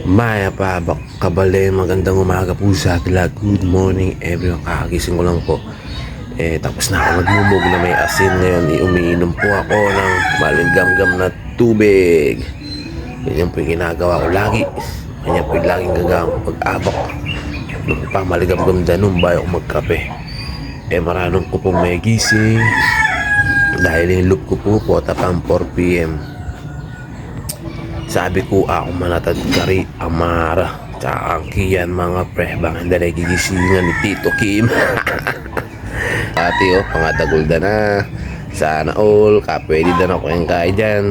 Maya pa kabale, magandang umaga po sa atin lahat. Good morning everyone, kakagising ko lang po. Tapos na ako nagmumog na may asin. Ngayon umiinom po ako ng malinggam-gam na tubig. Yan po yung ginagawa ko lagi. Kanya po yung laging gagawang pag-abak. Nung pa maligam-gam danong bayo ko magkape. Maranong ko po may gising. Dahil yung loop ko po tapang 4 PM. Sabi ko ako manatad kari Amara tsaka ang Kian mga pre. Baka hindi na gigisingan ni Tito Kim. Ati pangatagulda na. Sana all kapwede na ako yung kaya dyan.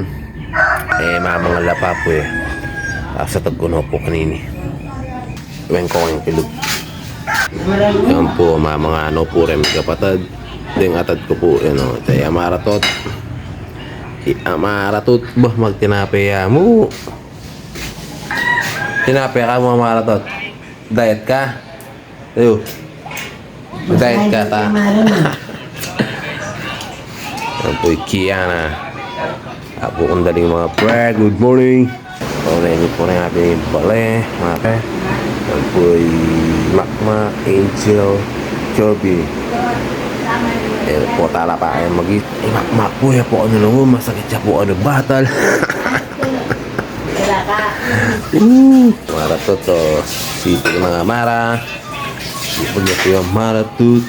Mamangala pa po sa tagkuno po kanini. Iwan ko yung pilog. Yan po mga ano po rin kapatid. Ding atad ko po tayo maratot. Maratot ba magtinapaya mo? Tinapaya ka mo maratot. Diet ka? Ayo. Diet ka ta. Yan po Kiana. Apo kong daling mga pre. Good morning. Paunayin po rin natin yung bale. Mga pre. Yan po Makma, Angel, Chubby. Po tala pa kayo Makmak po ya po ano nung masakit siya po ano batal. Maratot to. Sipag mga Mara. Sipag niya po yung Maratot.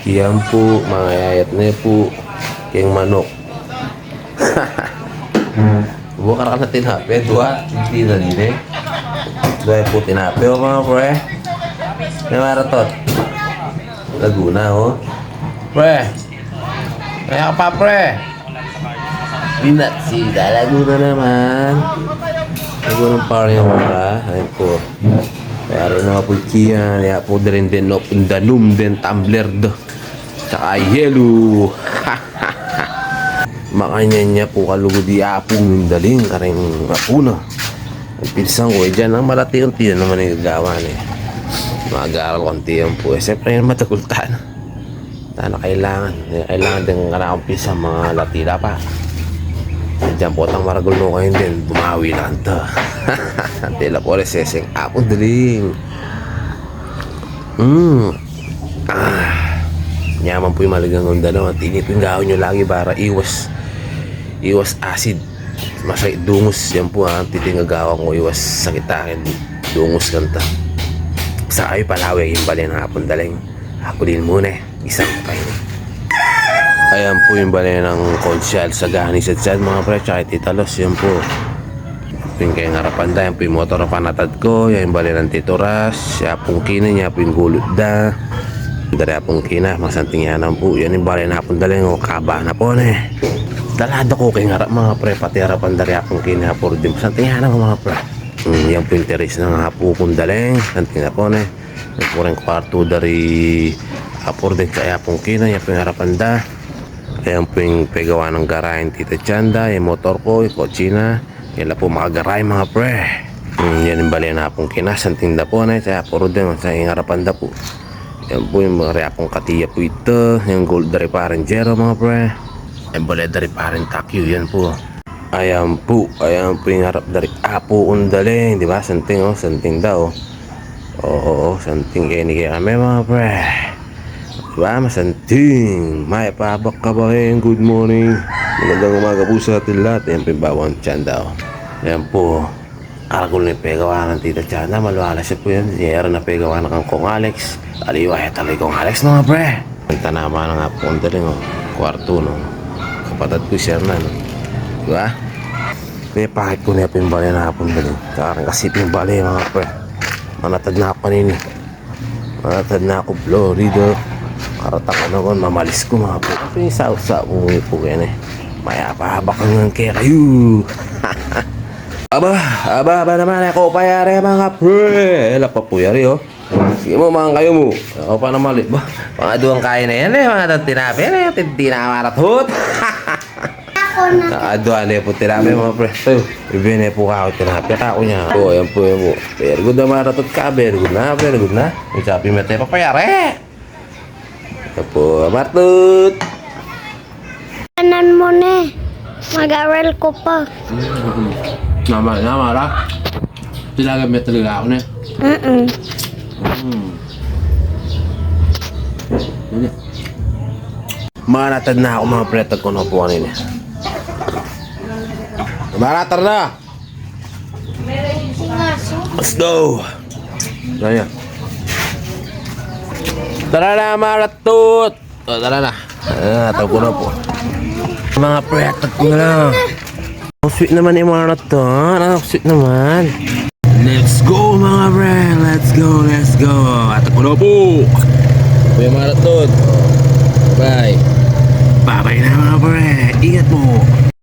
Kiyang po mga yayat na po. Kiyang manok. Bukar ka na tinape. Dua. Hindi na din Dua po tinape o mga pre. Maratot. Laguna pre. Kaya ka pa pre. Binatsida. Laguna naman. Laguna ng parang yung mga. Ayun po. Kaya rin mga pulkiyan. Kaya po din no. Pundanum din. Tumbler do. Tsaka yelo. Makanya niya po kalugod apong yung daling. Karing apuna. Ang pinsang ko dyan. Ang malati-unti na naman yung gagawa mag-aaral konti yan po. Siyempre yung matagultan. Kailangan din kanakumpisa mga latila pa. Diyan po tang maragul no kayo din. Bumawi lang ito. Tila po rin seseng apong daling. Nyaman po yung maligang onda no. Tinipin gawin nyo lagi para iwas acid. Masakit dungus. Yan po titingagawan ko iwas sakit akin. Dungus kanta. Sa kayo palawi yung bali ng hapon daling. Ako din muna isang kayo. Ayan po yung bali ng konsyal sa ganis at sad mga pre. Tsaka titalos yan po. Yung kayong harapan da. Yan po yung motor na panatad ko. Yan yung bali ng titoras. Siya pong kina niya po yung gulot da. Dari pong kina. Masanting yan po. Yan yung bali ng hapon daling. O kaba na po dalado ko kayong harap mga pre. Pati harapan dari pong kina po din. Masanting yan mga pre. Yan po yung teres ng hapo kong daling. Santing na po yan po rin kwarto dari hapor din kaya pong kina. Yan po yung harapan da. Yan po yung pegawa ng garayan Tita Chanda. Yung motor ko, yung kotsina. Yan po makagaray mga pre. Yan yung bali na pong kina. Santing na po yan. Kaya hapor din sa yung harapan da po. Yan po yung mga reakong katiya po ito. Yung gold dari parang Jero mga pre. Yung bali dari parang Takyo. Yan po. Ayan po yung harap dari apo undaling, di ba? Santing santing daw. Oo, santing kayo ni kami mga pre. Di ba? Masanting. May pabak ka ba good morning. Magandang umaga po sa atin lahat. Ayan po yung bawang Chanda. Ayan po. Aragol na pegawa ng Tita Chanda. Malwala siya po yan. Siyera na pegawa ng Kong Alex. Aliwaya talay Kong Alex mga pre. Ang tanama ng apo undaling kwarto kapatid ko siya na diba? May pakit ko na yung bali na hapon din. Karang kasi yung bali mga pre. Manatad na ako kanini. Manatad na ako Florida. Karatak ko naman mamalis ko mga pre. Ito yung sa ungi po yan Mayapa-habak ng kayo. Aba naman ako payari mga pre. Ela pa po yari Sige mo mga kayo mo. Ako pa naman ba? Mga duwang kaya na yan mga tinapi. Tinamaratot. Adwale po tinapi mga pre. Ibigay po ka ako tinapi ako niya. Ayan po yan po. Very good na maratot ka. Very good na. Yung sabi mo tayo papayari. Ayan po maratot. Tanan mo mag-aral ko pa. Nama lah. Tilaga may talaga ako na. Maratad na ako mga pretag ko na po kanina. Maratad na! Let's go! Tara Tara na maratot! O, tara na. Tawag ko na po. Mga pretag ko na lang. Ang sweet naman yung mga to. Ang sweet naman. Let's go mga pre. Let's go. At ako na po. Kuya Maraton. Bye. Bye-bye na mga pre. Ingat po.